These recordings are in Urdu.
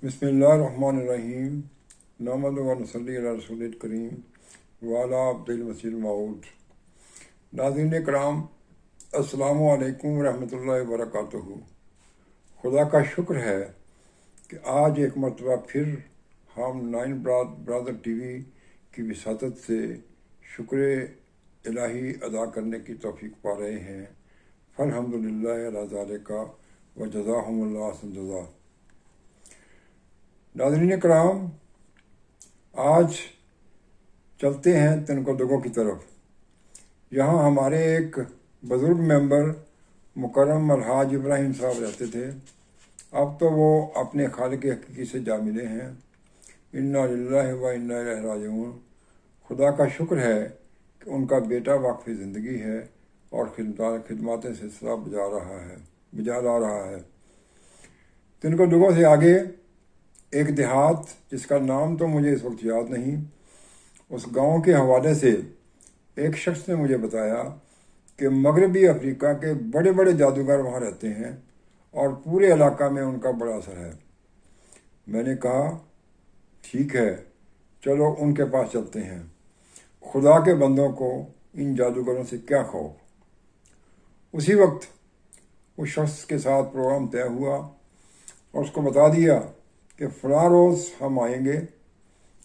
بسم اللہ الرحمن الرحیم نحمدہ و نصلی علی رسول الکریم وعلی عبدہ المسیح الموعود۔ ناظرین کرام، السلام علیکم ورحمۃ اللہ وبرکاتہ۔ خدا کا شکر ہے کہ آج ایک مرتبہ پھر ہم نائن برادر ٹی وی کی وساطت سے شکر الہی ادا کرنے کی توفیق پا رہے ہیں۔ فالحمدللہ علی ذالک و جزاہم اللہ احسن جزا۔ ناظرین کرام، آج چلتے ہیں تنکدگوں کی طرف۔ یہاں ہمارے ایک بزرگ ممبر مکرم الحاج ابراہیم صاحب رہتے تھے۔ اب تو وہ اپنے خالق حقیقی سے جا ملے ہیں۔ انا للہ و انا الیہ راجعون۔ خدا کا شکر ہے کہ ان کا بیٹا واقف زندگی ہے اور خدمات سلسلہ بجا لا رہا ہے۔ تنکدگوں سے آگے ایک دیہات جس کا نام تو مجھے اس وقت یاد نہیں، اس گاؤں کے حوالے سے ایک شخص نے مجھے بتایا کہ مغربی افریقہ کے بڑے بڑے جادوگر وہاں رہتے ہیں اور پورے علاقہ میں ان کا بڑا اثر ہے۔ میں نے کہا ٹھیک ہے، چلو ان کے پاس چلتے ہیں۔ خدا کے بندوں کو ان جادوگروں سے کیا خوف۔ اسی وقت اس شخص کے ساتھ پروگرام طے ہوا اور اس کو بتا دیا کہ فلاں روز ہم آئیں گے،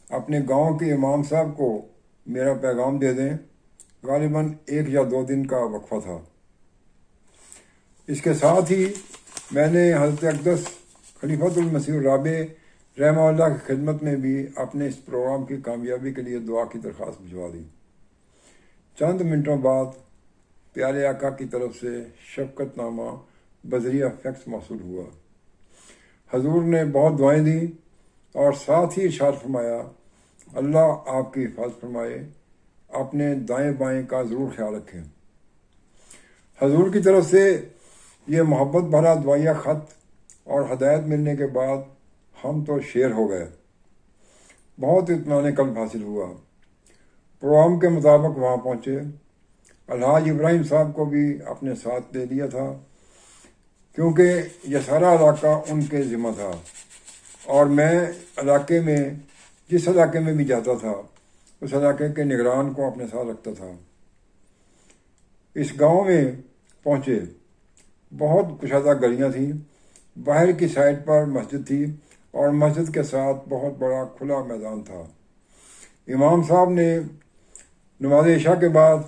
اپنے گاؤں کے امام صاحب کو میرا پیغام دے دیں۔ غالباً 1 یا 2 دن کا وقفہ تھا۔ اس کے ساتھ ہی میں نے حضرت اقدس خلیفۃ المسیح الرابع رحمہ اللہ کی خدمت میں بھی اپنے اس پروگرام کی کامیابی کے لیے دعا کی درخواست بھجوا دی۔ چند منٹوں بعد پیارے آقا کی طرف سے شفقت نامہ بذریعہ فیکس موصول ہوا۔ حضور نے بہت دعائیں دیں اور ساتھ ہی ارشاد فرمایا، اللہ آپ کی حفاظت فرمائے، اپنے دائیں بائیں کا ضرور خیال رکھیں۔ حضور کی طرف سے یہ محبت بھرا دعائیہ خط اور ہدایت ملنے کے بعد ہم تو شیر ہو گئے۔ بہت اطمینان قلب حاصل ہوا۔ پروگرام کے مطابق وہاں پہنچے۔ الحاج ابراہیم صاحب کو بھی اپنے ساتھ لے لیا تھا کیونکہ یہ سارا علاقہ ان کے ذمہ تھا، اور میں جس علاقے میں بھی جاتا تھا اس علاقے کے نگران کو اپنے ساتھ رکھتا تھا۔ اس گاؤں میں پہنچے، بہت کشادہ گلیاں تھیں، باہر کی سائڈ پر مسجد تھی اور مسجد کے ساتھ بہت بڑا کھلا میدان تھا۔ امام صاحب نے نماز عشاء کے بعد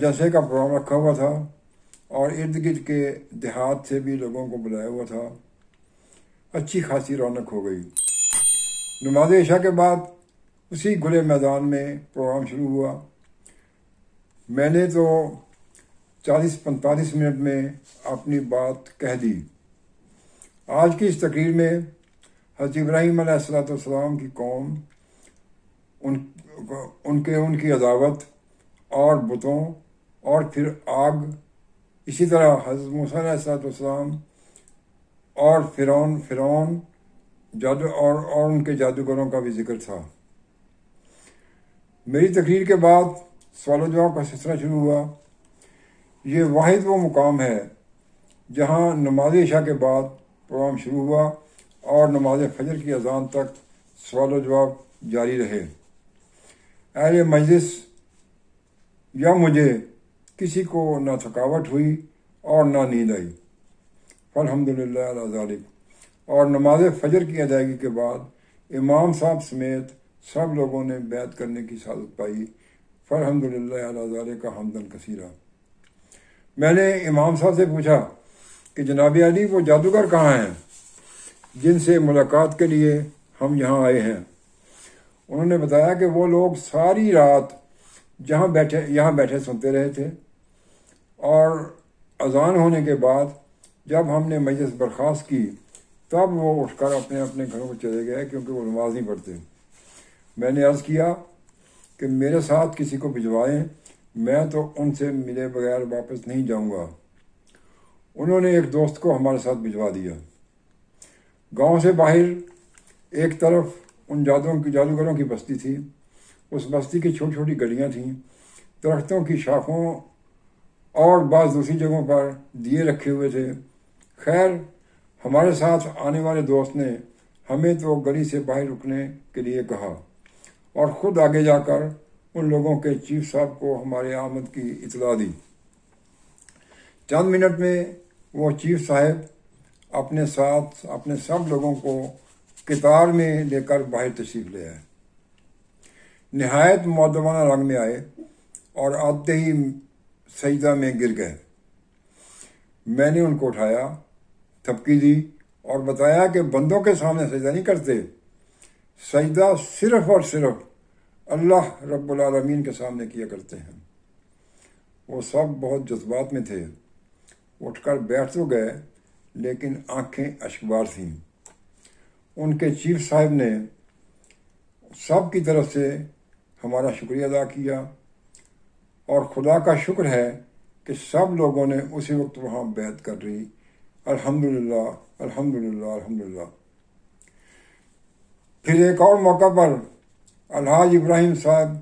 جلسے کا پروگرام رکھا ہوا تھا اور ارد گرد کے دیہات سے بھی لوگوں کو بلایا ہوا تھا۔ اچھی خاصی رونق ہو گئی۔ نماز عشاء کے بعد اسی کھلے میدان میں پروگرام شروع ہوا۔ میں نے تو 40-45 منٹ میں اپنی بات کہہ دی۔ آج کی اس تقریر میں حضرت ابراہیم علیہ السلام کی قوم، ان کی عداوت اور بتوں اور پھر آگ، اسی طرح حضرت موسیٰ علیہ السلام اور فرعون جادو اور ان کے جادوگروں کا بھی ذکر تھا۔ میری تقریر کے بعد سوال و جواب کا سلسلہ شروع ہوا۔ یہ واحد وہ مقام ہے جہاں نماز عشاء کے بعد پروگرام شروع ہوا اور نماز فجر کی اذان تک سوال و جواب جاری رہے۔ اہل مجلس یا مجھے کسی کو نہ تھکاوٹ ہوئی اور نہ نیند آئی۔ الحمدللہ علی ذالک۔ اور نماز فجر کی ادائیگی کے بعد امام صاحب سمیت سب لوگوں نے بیعت کرنے کی سعادت پائی۔ الحمدللہ علی ذالک حمداً کثیرا۔ میں نے امام صاحب سے پوچھا کہ جناب علی، وہ جادوگر کہاں ہیں جن سے ملاقات کے لیے ہم یہاں آئے ہیں؟ انہوں نے بتایا کہ وہ لوگ ساری رات یہاں بیٹھے سنتے رہے تھے، اور اذان ہونے کے بعد جب ہم نے مجلس برخاست کی تب وہ اٹھ کر اپنے اپنے گھروں کو چلے گئے کیونکہ وہ نماز نہیں پڑھتے۔ میں نے عرض کیا کہ میرے ساتھ کسی کو بھجوائیں، میں تو ان سے ملے بغیر واپس نہیں جاؤں گا۔ انہوں نے ایک دوست کو ہمارے ساتھ بھجوا دیا۔ گاؤں سے باہر ایک طرف ان جادوگروں کی بستی تھی۔ اس بستی کی چھوٹی چھوٹی گلیاں تھیں، درختوں کی شاخوں اور بعض دوسری جگہوں پر دیے رکھے ہوئے تھے۔ خیر، ہمارے ساتھ آنے والے دوست نے ہمیں تو گلی سے باہر رکنے کے لیے کہا اور خود آگے جا کر ان لوگوں کے چیف صاحب کو ہمارے آمد کی اطلاع دی۔ چند منٹ میں وہ چیف صاحب اپنے ساتھ اپنے سب لوگوں کو قطار میں لے کر باہر تشریف لے آئے۔ نہایت مؤدبانہ رنگ میں آئے اور آتے ہی سجدہ میں گر گئے۔ میں نے ان کو اٹھایا، تھپکی دی اور بتایا کہ بندوں کے سامنے سجدہ نہیں کرتے، سجدہ صرف اور صرف اللہ رب العالمین کے سامنے کیا کرتے ہیں۔ وہ سب بہت جذبات میں تھے، اٹھ کر بیٹھ تو گئے لیکن آنکھیں اشکبار تھیں۔ ان کے چیف صاحب نے سب کی طرف سے ہمارا شکریہ ادا کیا اور خدا کا شکر ہے کہ سب لوگوں نے اسی وقت وہاں بیعت کر لی۔ الحمدللہ الحمدللہ الحمدللہ۔ پھر ایک اور موقع پر الحاج ابراہیم صاحب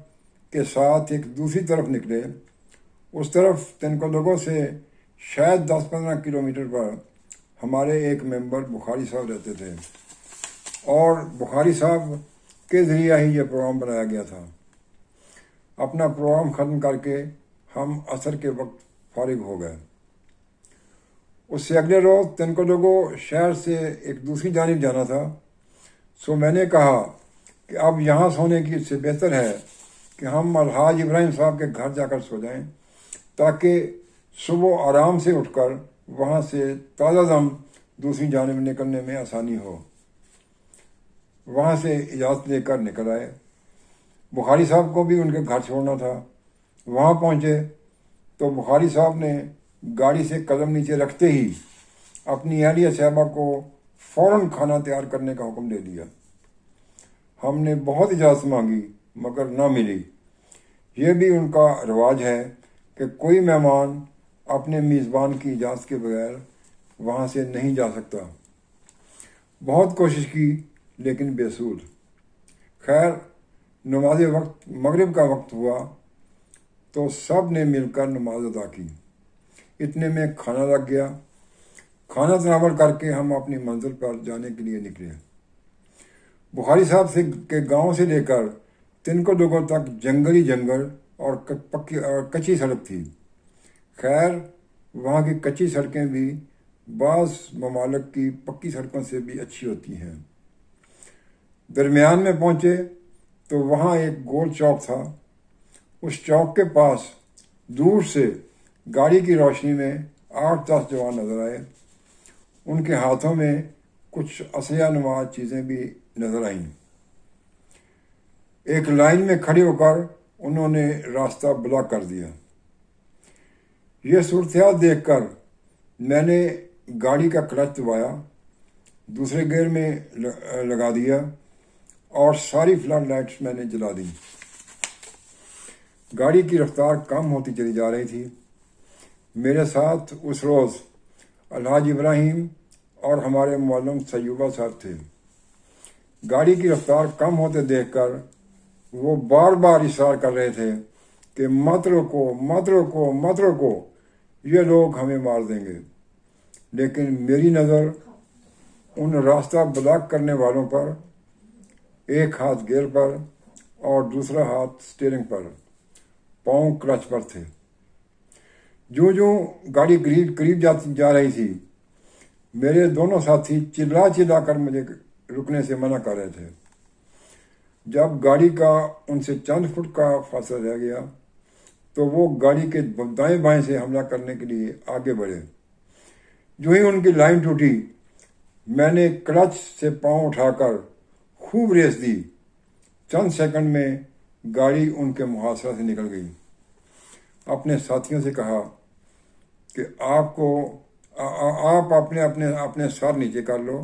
کے ساتھ ایک دوسری طرف نکلے۔ اس طرف تنکولوگو سے شاید 10-15 کلومیٹر پر ہمارے ایک ممبر بخاری صاحب رہتے تھے اور بخاری صاحب کے ذریعہ ہی یہ پروگرام بنایا گیا تھا۔ اپنا پروگرام ختم کر کے ہم عصر کے وقت فارغ ہو گئے۔ اس سے اگلے روز تنکولوگو شہر سے ایک دوسری جانب جانا تھا، سو میں نے کہا کہ اب یہاں سونے کی اس سے بہتر ہے کہ ہم الحاج ابراہیم صاحب کے گھر جا کر سو جائیں تاکہ صبح آرام سے اٹھ کر وہاں سے تازہ دم دوسری جانب نکلنے میں آسانی ہو۔ وہاں سے اجازت لے کر نکل آئے۔ بخاری صاحب کو بھی ان کے گھر چھوڑنا تھا۔ وہاں پہنچے تو بخاری صاحب نے گاڑی سے قدم نیچے رکھتے ہی اپنی اہلیہ صاحبہ کو فوراً کھانا تیار کرنے کا حکم دے دیا۔ ہم نے بہت اجازت مانگی مگر نہ ملی۔ یہ بھی ان کا رواج ہے کہ کوئی مہمان اپنے میزبان کی اجازت کے بغیر وہاں سے نہیں جا سکتا۔ بہت کوشش کی لیکن بے سود۔ خیر نماز وقت مغرب کا وقت ہوا تو سب نے مل کر نماز ادا کی۔ اتنے میں کھانا لگ گیا۔ کھانا تناول کر کے ہم اپنی منزل پر جانے کے لیے نکلے۔ بخاری صاحب کے گاؤں سے لے کر تنکولوگو تک جنگل جنگل اور کچی سڑک تھی۔ خیر وہاں کی کچی سڑکیں بھی بعض ممالک کی پکی سڑکوں سے بھی اچھی ہوتی ہیں۔ درمیان میں پہنچے تو وہاں ایک گول چوک تھا۔ اس چوک کے پاس دور سے گاڑی کی روشنی میں 8-10 جوان نظر آئے۔ ان کے ہاتھوں میں کچھ اسلحہ نما چیزیں بھی نظر آئیں۔ ایک لائن میں کھڑے ہو کر انہوں نے راستہ بلاک کر دیا۔ یہ صورتحال دیکھ کر میں نے گاڑی کا کلچ دبایا، دوسرے گیئر میں لگا دیا اور ساری فلڈ لائٹس میں نے جلا دی۔ گاڑی کی رفتار کم ہوتی چلی جا رہی تھی۔ میرے ساتھ اس روز الحاج ابراہیم اور ہمارے معلم سیوبہ صاحب تھے۔ گاڑی کی رفتار کم ہوتے دیکھ کر وہ بار بار اصرار کر رہے تھے کہ مت روکو مت روکو مت روکو، یہ لوگ ہمیں مار دیں گے۔ لیکن میری نظر ان راستہ بلاک کرنے والوں پر، ایک ہاتھ گیئر پر اور دوسرا ہاتھ سٹیئرنگ پر، پاؤں کلچ پر تھے۔ جوں جوں گاڑی قریب جا رہی تھی میرے دونوں ساتھی چلا چلا کر مجھے رکنے سے منع کر رہے تھے۔ جب گاڑی کا ان سے چند فٹ کا فاصلہ رہ گیا تو وہ گاڑی کے دائیں بائیں سے حملہ کرنے کے لیے آگے بڑھے۔ جو ہی ان کی لائن ٹوٹی میں نے کلچ سے پاؤں اٹھا کر خوب ریس دی۔ چند سیکنڈ میں گاڑی ان کے محاصرہ سے نکل گئی۔ اپنے ساتھیوں سے کہا کہ آپ اپنے سر نیچے کر لو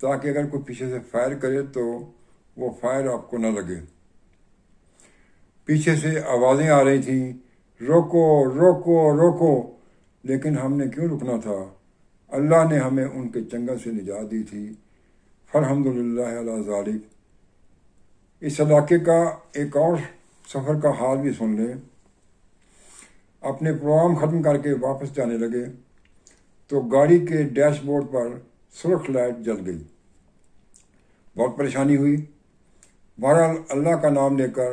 تاکہ اگر کوئی پیچھے سے فائر کرے تو وہ فائر آپ کو نہ لگے۔ پیچھے سے آوازیں آ رہی تھیں، روکو روکو روکو، لیکن ہم نے کیوں رکنا تھا؟ اللہ نے ہمیں ان کے چنگل سے نجات دی تھی۔ فالحمدللہ علی ذالک۔ اس علاقے کا ایک اور سفر کا حال بھی سن لیں۔ اپنے پروگرام ختم کر کے واپس جانے لگے تو گاڑی کے ڈیش بورڈ پر سرخ لائٹ جل گئی۔ بہت پریشانی ہوئی۔ بہرحال اللہ کا نام لے کر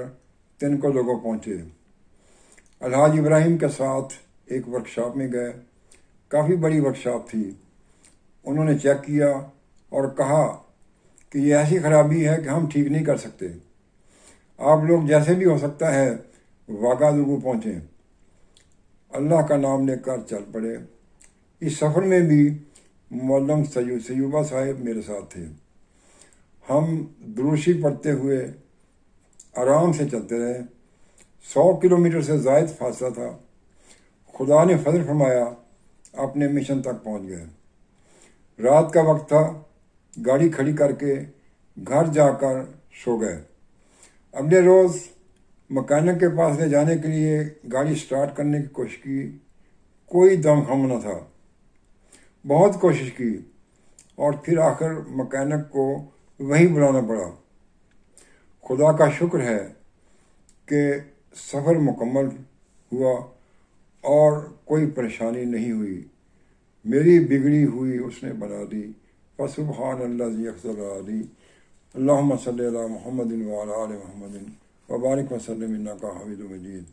تنکو لوگوں پہنچے۔ الحاج ابراہیم کے ساتھ ایک ورکشاپ میں گئے، کافی بڑی ورکشاپ تھی۔ انہوں نے چیک کیا اور کہا کہ یہ ایسی خرابی ہے کہ ہم ٹھیک نہیں کر سکتے، آپ لوگ جیسے بھی ہو سکتا ہے واگادوگو پہنچیں۔ اللہ کا نام لے کر چل پڑے۔ اس سفر میں بھی معلم سیوبہ صاحب میرے ساتھ تھے۔ ہم دروشی پڑھتے ہوئے آرام سے چلتے رہے۔ 100 کلومیٹر سے زائد فاصلہ تھا۔ خدا نے فضل فرمایا، اپنے مشن تک پہنچ گئے۔ رات کا وقت تھا، گاڑی کھڑی کر کے گھر جا کر سو گئے۔ اگلے روز مکینک کے پاس لے جانے کے لیے گاڑی سٹارٹ کرنے کی کوشش کی، کوئی دم خم نہ تھا۔ بہت کوشش کی اور پھر آخر مکینک کو وہیں بلانا پڑا۔ خدا کا شکر ہے کہ سفر مکمل ہوا اور کوئی پریشانی نہیں ہوئی۔ میری بگڑی ہوئی اس نے بنا دی۔ فسبحان الذی یغفر علی اللہم صلی علی محمد وعلی آل محمد وبارک وسلم انک حمید مجید۔